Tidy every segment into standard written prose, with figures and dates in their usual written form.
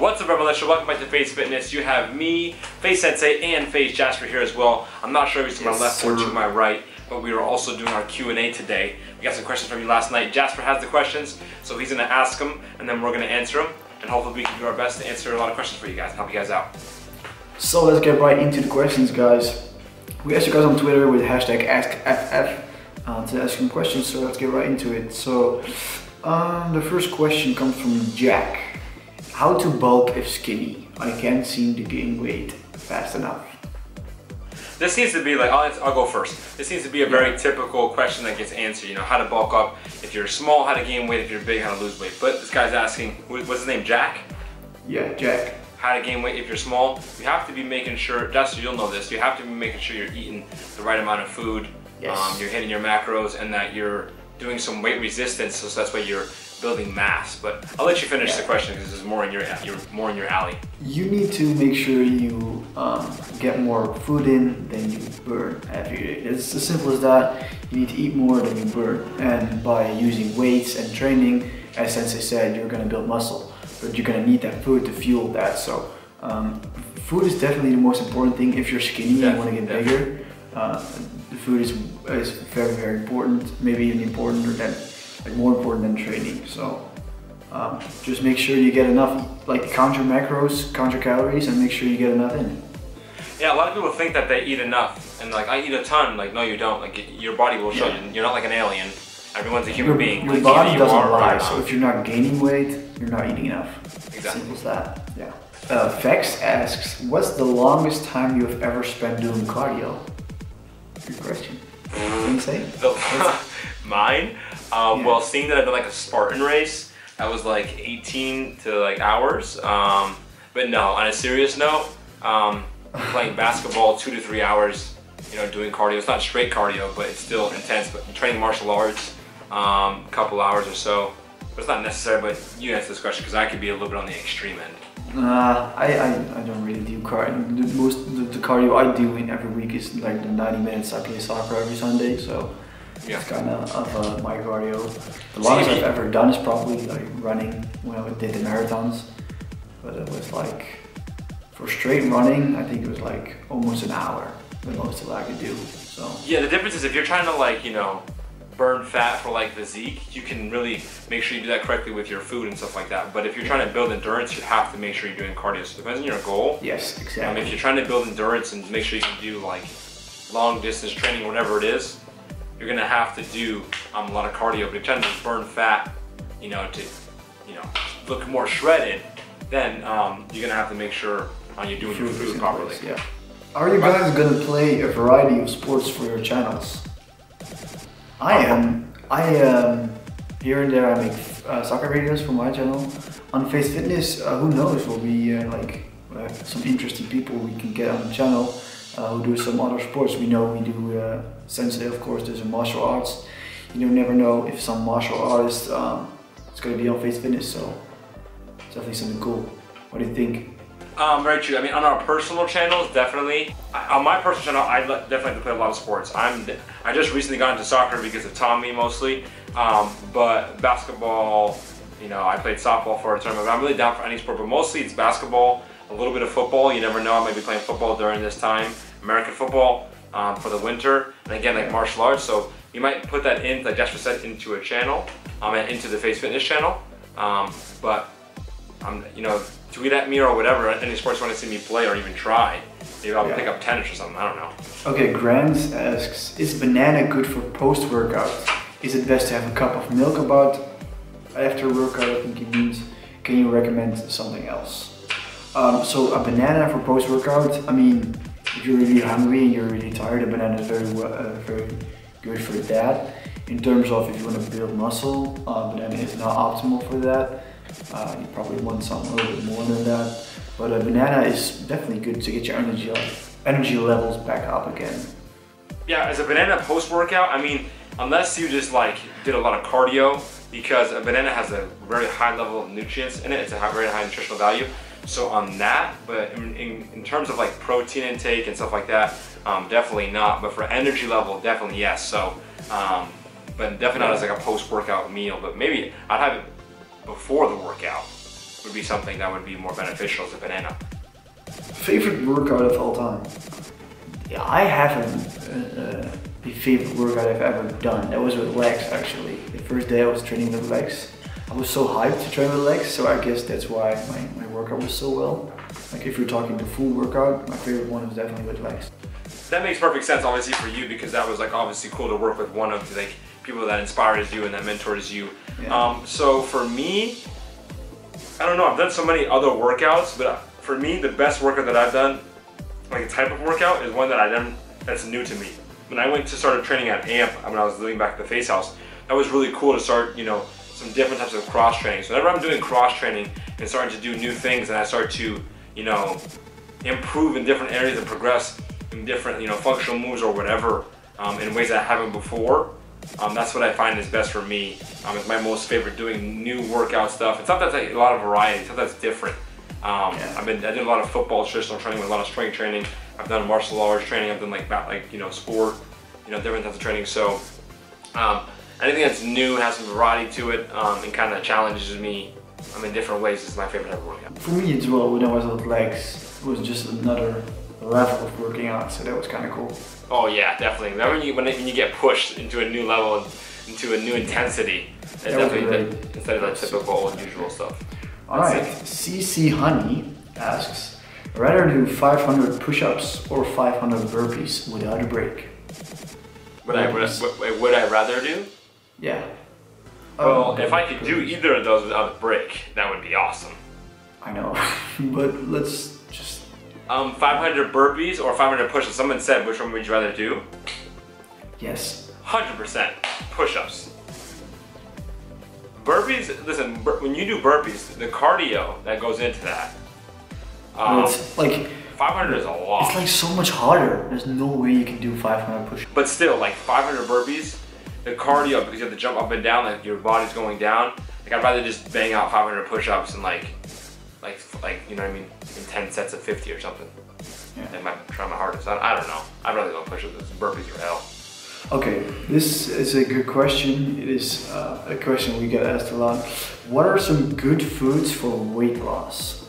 What's up, Revelation? Welcome back to FaZe Fitness. You have me, FaZe Sensei, and FaZe JzpR here as well. I'm not sure if it's to my left or to my right, but we are also doing our Q&A today. We got some questions from you last night. JzpR has the questions, so he's going to ask them, and then we're going to answer them. And hopefully we can do our best to answer a lot of questions for you guys and help you guys out. So let's get right into the questions, guys. We asked you guys on Twitter with hashtag AskFF to ask some questions, so let's get right into it. So the first question comes from Jack. How to bulk if skinny? I can't seem to gain weight fast enough. This seems to be like, I'll go first. This seems to be a very typical question that gets answered. You know, how to bulk up if you're small, how to gain weight if you're big, how to lose weight. But this guy's asking, what's his name, Jack? Yeah, Jack. How to gain weight if you're small. You have to be making sure, Dustin, you'll know this, you have to be making sure you're eating the right amount of food, you're hitting your macros, and that you're doing some weight resistance, so that's why you're building mass. But I'll let you finish the question because this is more in your alley. You need to make sure you get more food in than you burn every day. It's as simple as that. You need to eat more than you burn, and by using weights and training, as Sensei said, you're going to build muscle, but you're going to need that food to fuel that. So food is definitely the most important thing. If you're skinny and you want to get bigger, the food is very, very important, maybe even more important than training. So just make sure you get enough, like count your macros, count your calories, and make sure you get enough in. Yeah, a lot of people think that they eat enough, and like, I eat a ton. Like, no, you don't. Like, your body will show you. You're not like an alien. Everyone's a human being. Your body doesn't lie, so if you're not gaining weight, you're not eating enough. Exactly. Simple as that, yeah. Fex asks, what's the longest time you have ever spent doing cardio? Good question. Sensei? Mine? Well, seeing that I've done like a Spartan race, that was like 18 hours. But no, on a serious note, playing basketball 2 to 3 hours, you know, doing cardio. It's not straight cardio, but it's still intense. But training martial arts, a couple hours or so. But it's not necessary, but you answer this question because I could be a little bit on the extreme end. I don't really do cardio. Most of the cardio I do in every week is like the 90 minutes. I play soccer every Sunday, so it's kind of my cardio. The longest I've ever done is probably like running when I did the marathons, but it was like, for straight running, I think it was like almost an hour, the most of what I could do. So yeah, the difference is if you're trying to, like, you know, burn fat for like physique, you can really make sure you do that correctly with your food and stuff like that. But if you're trying to build endurance, you have to make sure you're doing cardio. So it depends on your goal. Yes, exactly. If you're trying to build endurance and make sure you can do like long distance training, whatever it is, you're gonna have to do a lot of cardio. But if you're trying to burn fat, you know, to look more shredded, then you're gonna have to make sure you're doing your food properly. Yeah. Are you guys gonna play a variety of sports for your channels? I am. Here and there I make soccer videos for my channel. On FaZe Fitness, who knows, will be some interesting people we can get on the channel who do some other sports. We know we do Sensei, of course, does martial arts. You never know if some martial artist is going to be on FaZe Fitness, so it's definitely something cool. What do you think? Very true. I mean, on our personal channels, definitely. On my personal channel, I definitely have to play a lot of sports. I just recently got into soccer because of Tommy mostly, but basketball, you know, I played softball for a tournament. I'm really down for any sport, but mostly it's basketball, a little bit of football. You never know, I might be playing football during this time, American football for the winter, and again, like martial arts. So you might put that in, like JzpR said, into a channel, and into the FaZe Fitness channel. But you know, tweet at me or whatever, any sports you want to see me play or even try. Maybe I'll pick up tennis or something, I don't know. Okay, Grant asks, is banana good for post-workout? Is it best to have a cup of milk after workout, I think he means. Can you recommend something else? So a banana for post-workout, I mean, if you're really hungry and you're really tired, a banana is very good for that. In terms of if you want to build muscle, banana is not optimal for that. You probably want something a little bit more than that. But a banana is definitely good to get your energy levels back up again. Yeah, as a banana post-workout, I mean, unless you just like did a lot of cardio, because a banana has a very high level of nutrients in it. It's a very high nutritional value. So on that, but in terms of like protein intake and stuff like that, definitely not. But for energy level, definitely yes. So, but definitely not as like a post-workout meal. But maybe I'd have it before the workout. would be something that would be more beneficial as a banana. Favorite workout of all time? Yeah, I haven't a favorite workout I've ever done. That was with legs actually. The first day I was training with legs. I was so hyped to train with legs, so I guess that's why my workout was so well. Like if you're talking the full workout, my favorite one was definitely with legs. That makes perfect sense obviously for you, because that was like obviously cool to work with one of the like people that inspires you and that mentors you. Yeah. So for me, I don't know, I've done so many other workouts, but for me the best workout that I've done, like a type of workout, is one that I done that's new to me. When I went to start training at AMP, when I was living back at the FaZe house, that was really cool to start, you know, some different types of cross training. So whenever I'm doing cross training and starting to do new things, and I start to, you know, improve in different areas and progress in different, you know, functional moves or whatever, in ways that I haven't before, that's what I find is best for me. It's my most favorite, doing new workout stuff. It's not that like a lot of variety, it's not that's different. I did a lot of football traditional training with a lot of strength training. I've done martial arts training. I've done like you know, sport, you know, different types of training. So anything that's new, has some variety to it, and kind of challenges me in different ways is my favorite type of workout. For me as well, when I was with legs, it was just another level of working out, so that was kind of cool. Oh yeah, definitely. When you get pushed into a new level, into a new intensity, it's definitely instead of that typical old usual stuff. Alright, CC Honey asks, rather do 500 push-ups or 500 burpees without a break? Would I rather do? Yeah. Well, if I could do either of those without a break, that would be awesome. I know, but let's just... 500 burpees or 500 push-ups? Someone said, which one would you rather do? Yes. 100% push-ups. Burpees, listen, when you do burpees, the cardio that goes into that, it's like 500 is a lot. It's like so much harder. There's no way you can do 500 push-ups. But still, like 500 burpees, the cardio, because you have to jump up and down, like your body's going down. Like I'd rather just bang out 500 push-ups and like you know what I mean, in 10 sets of 50 or something. Yeah. I might try my hardest. I don't know. I'd rather go push-ups. Burpees are hell. Okay, this is a good question. It is a question we get asked a lot. What are some good foods for weight loss?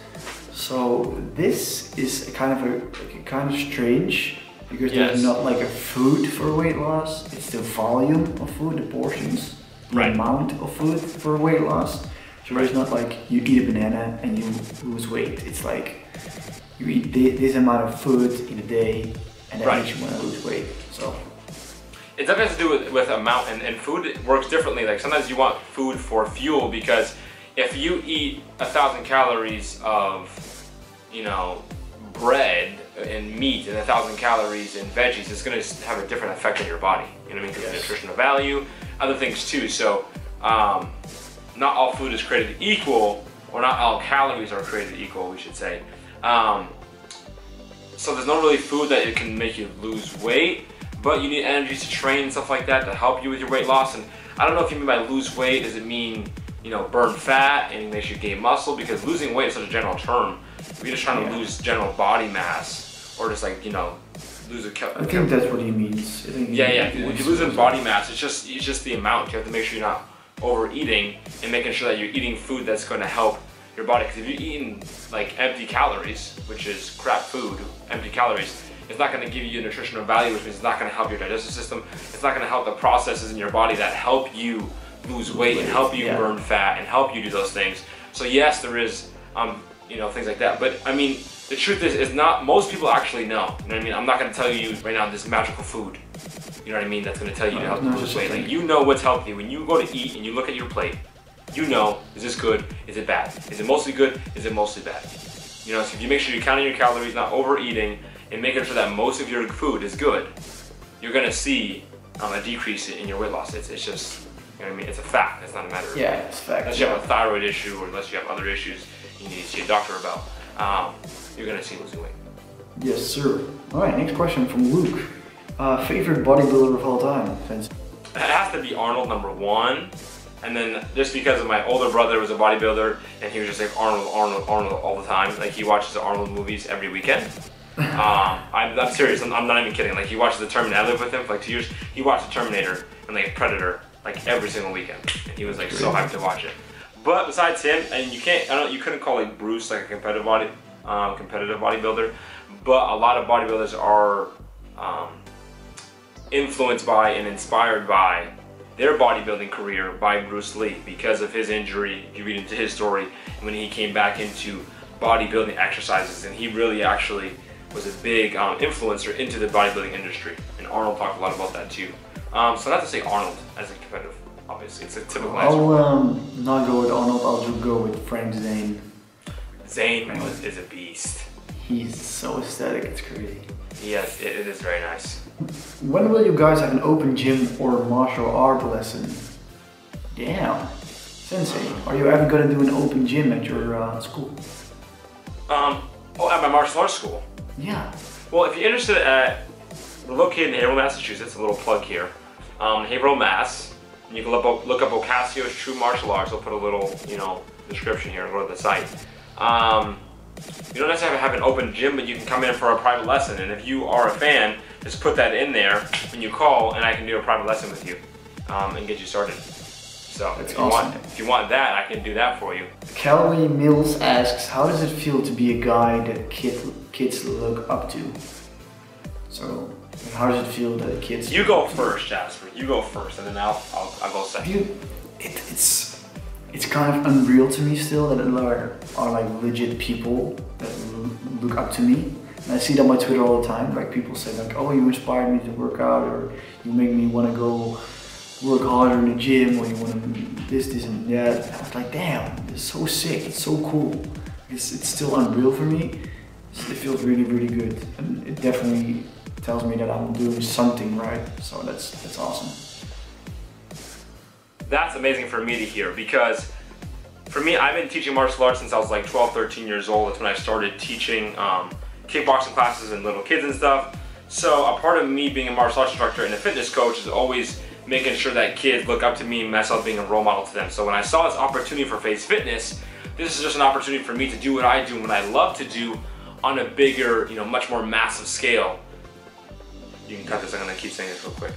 So this is kind of strange, because there's not like a food for weight loss. It's the volume of food, the portions, the amount of food for weight loss. So it's not like you eat a banana and you lose weight. It's like you eat this amount of food in a day, and that makes you want to lose weight. So it definitely has to do with amount, and food works differently. Like sometimes you want food for fuel, because if you eat 1,000 calories of, you know, bread and meat and 1,000 calories in veggies, it's going to have a different effect on your body. You know what I mean? Because of nutritional value, other things too. So not all food is created equal, or not all calories are created equal, we should say. So there's no really food that it can make you lose weight, but you need energy to train and stuff like that to help you with your weight loss. And I don't know if you mean by lose weight, does it mean, you know, burn fat and make you gain muscle? Because losing weight is such a general term. If you're just trying to lose general body mass, or just like, you know, lose a I think that's what he means. If you're losing body mass, it's just the amount. You have to make sure you're not overeating and making sure that you're eating food that's going to help your body. Because if you're eating like empty calories, which is crap food, empty calories, it's not going to give you nutritional value, which means it's not going to help your digestive system. It's not going to help the processes in your body that help you lose weight and help you burn fat and help you do those things. So yes, there is, you know, things like that. But I mean, the truth is not, most people actually know. You know what I mean? I'm not going to tell you right now this magical food. You know what I mean? That's going to tell you to help you lose weight. Like, you know what's healthy. When you go to eat and you look at your plate, you know, is this good? Is it bad? Is it mostly good? Is it mostly bad? You know, so if you make sure you're counting your calories, not overeating, and making sure that most of your food is good, you're going to see a decrease in your weight loss. It's just, you know what I mean? It's a fact. It's not a matter of it's a fact. Unless you have a thyroid issue, or unless you have other issues you need to see a doctor about, you're going to see losing weight. Yes, sir. All right, next question from Luke. Favorite bodybuilder of all time? It has to be Arnold, #1. And then just because of my older brother was a bodybuilder, and he was just like Arnold all the time. Like he watches the Arnold movies every weekend. I'm serious, I'm not even kidding. Like he watches the Terminator. I lived with him for like 2 years. He watched the Terminator and like Predator like every single weekend. And he was like so hyped to watch it. But besides him, and you couldn't call like Bruce like a competitive bodybuilder, but a lot of bodybuilders are influenced by and inspired by their bodybuilding career by Bruce Lee because of his injury. If you read into his story, when he came back into bodybuilding exercises, and he really actually was a big influencer into the bodybuilding industry. And Arnold talked a lot about that too. So not to say Arnold as a competitive, obviously, it's a typical answer. I'll not go with Arnold, I'll just go with Frank Zane. Zane is a beast. He's so aesthetic, it's crazy. Yes, it is very nice. When will you guys have an open gym or martial art lesson? Damn. Sensei, are you ever going to do an open gym at your school? At my martial arts school? Yeah. Well, if you're interested we're located in Haverhill, Massachusetts, a little plug here. Haverhill, Mass. And you can look up Ocasio's True Martial Arts. I'll put a little, description here, go to the site. You don't necessarily have an open gym, but you can come in for a private lesson. And if you are a fan, just put that in there when you call, and I can do a private lesson with you and get you started. So if you want that, I can do that for you. Calorie Mills asks, how does it feel to be a guy that kids look up to? So how does it feel that kids? You go first, Jasper. You go first, and then I'll go second. It's kind of unreal to me still that there are like legit people that look up to me. And I see that on my Twitter all the time. Like people say like, oh, you inspired me to work out, or you make me want to go work harder in the gym, or you want to this and that. And I was like, damn, it's so sick, it's so cool. It's still unreal for me. It feels really, really good. And it definitely tells me that I'm doing something right. So that's awesome. That's amazing for me to hear, because for me, I've been teaching martial arts since I was like 12, 13 years old. That's when I started teaching kickboxing classes and little kids and stuff. So a part of me being a martial arts instructor and a fitness coach is always making sure that kids look up to me and myself being a role model to them. So when I saw this opportunity for FaZe Fitness, this is just an opportunity for me to do what I do and what I love to do on a bigger, much more massive scale. You can cut this, I'm gonna keep saying this real quick.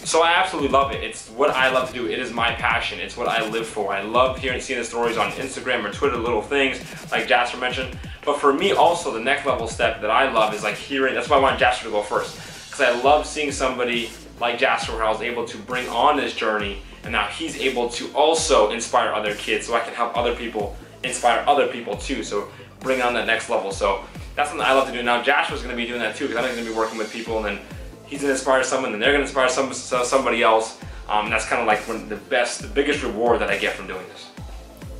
So I absolutely love it. It's what I love to do. It is my passion. It's what I live for. I love hearing and seeing the stories on Instagram or Twitter, little things like Jasper mentioned. But for me also, the next level step that I love is like hearing, that's why I want Jasper to go first. Because I love seeing somebody like Jasper, where I was able to bring on this journey, and now he's able to also inspire other kids, so I can help other people inspire other people too. So bring on that next level. So that's something I love to do. Now Jasper's gonna be doing that too, because I'm gonna be working with people, and then he's gonna inspire someone, and they're gonna inspire somebody else. That's kind of like one of the biggest reward that I get from doing this.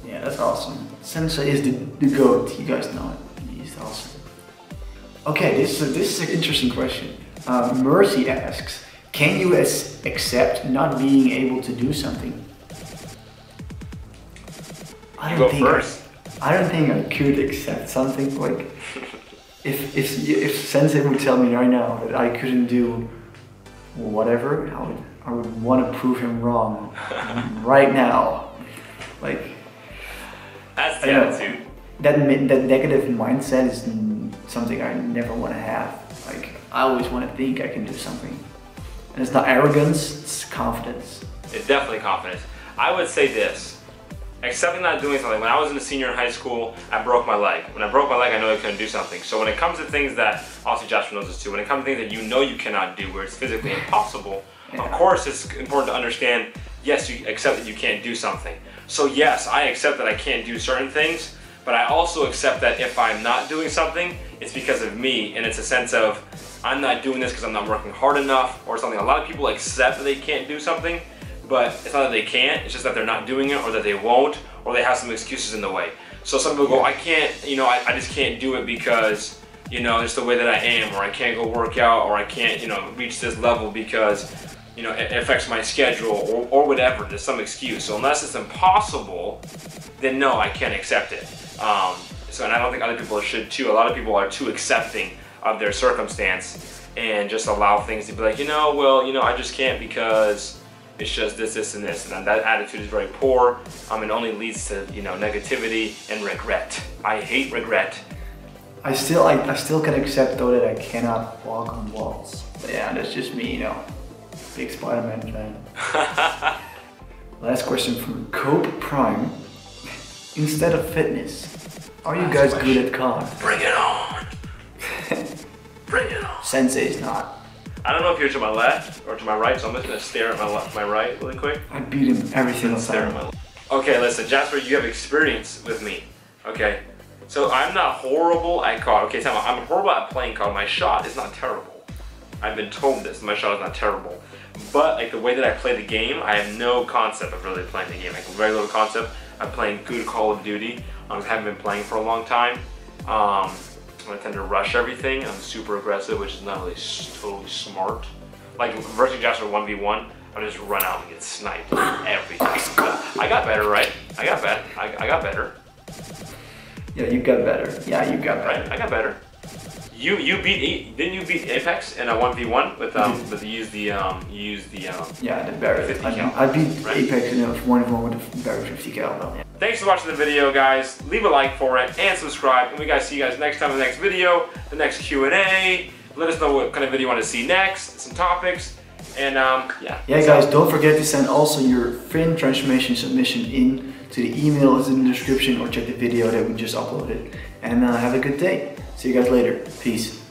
Yeah, that's awesome. Sensei is the GOAT, you guys know it. He's awesome. Okay, this is an interesting question. Mercy asks, can you accept not being able to do something? I don't think I could accept something like if Sensei would tell me right now that I couldn't do whatever, I would want to prove him wrong right now. Like, that's the attitude. That negative mindset is something I never want to have. Like, I always want to think I can do something. And it's not arrogance, it's confidence. It's definitely confidence. I would say this, accepting not doing something. When I was in a senior in high school, I broke my leg. When I broke my leg, I know I couldn't do something. So when it comes to things that, obviously Joshua knows this too, when it comes to things that you know you cannot do, where it's physically impossible, of course it's important to understand, yes, you accept that you can't do something. So yes, I accept that I can't do certain things, but I also accept that if I'm not doing something, it's because of me, and it's a sense of, I'm not doing this because I'm not working hard enough or something. A lot of people accept that they can't do something, but it's not that they can't, it's just that they're not doing it, or that they won't, or they have some excuses in the way. So some people go, I can't, I just can't do it because, it's the way that I am, or I can't go work out, or I can't, reach this level because, it affects my schedule, or whatever. There's some excuse. So unless it's impossible, then no, I can't accept it. And I don't think other people should too. A lot of people are too accepting of their circumstance and just allow things to be like, I just can't because it's just this, and this. And that attitude is very poor. It only leads to, negativity and regret. I hate regret. I still can accept though that I cannot walk on walls. But yeah, that's just me, Big Spider-Man fan. Last question from Cope Prime. instead of fitness. Are you guys good at COD? Bring it on. Bring it on. Sensei is not. I don't know if you're to my left or to my right, so I'm just gonna stare at my right really quick. I beat him every single time. Okay, listen, JzpR, you have experience with me. Okay, so I'm not horrible at COD. Okay, tell me, I'm horrible at playing COD. My shot is not terrible. I've been told this. My shot is not terrible. But like the way that I play the game, I have no concept of really playing the game. Like very little concept. I'm playing good Call of Duty. I haven't been playing for a long time. I tend to rush everything. I'm super aggressive, which is not really totally smart. Like versus JzpR 1v1, I just run out and get sniped every time. But I got better, right? I got better. Yeah, you got better. Yeah, you got better. Right? I got better. Didn't you beat Apex in a 1v1 with you used the yeah, the Barrett. 50 cal. I beat Apex in a 1v1 with the Barrett 50 cal. Yeah. Thanks for watching the video, guys. Leave a like for it and subscribe. And we guys see you guys next time in the next video, the next Q&A. Let us know what kind of video you want to see next, some topics, and yeah. Yeah, guys, don't forget to send also your fin transformation submission in to the email is in the description, or check the video that we just uploaded. And have a good day. See you guys later. Peace.